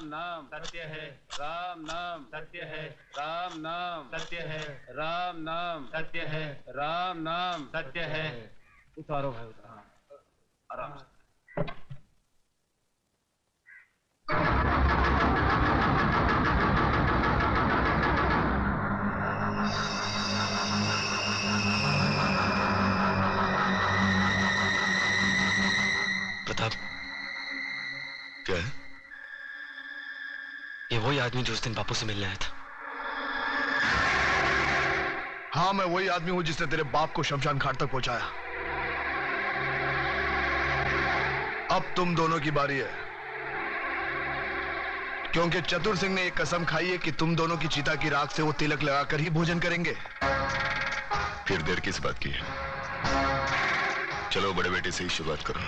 राम नाम सत्य है, राम नाम सत्य है, राम नाम सत्य है, राम नाम सत्य है, राम नाम सत्य है। उतारो भाई उतारो, आराम से। प्रताप, क्या है? ये वही आदमी जो उस दिन बापू से मिलने आया था। हाँ, मैं वही आदमी हूं जिसने तेरे बाप को शमशान घाट तक पहुंचाया। अब तुम दोनों की बारी है, क्योंकि चतुर सिंह ने एक कसम खाई है कि तुम दोनों की चिता की राख से वो तिलक लगाकर ही भोजन करेंगे। फिर देर किस बात की है? चलो बड़े बेटे से ही शुरुआत करो।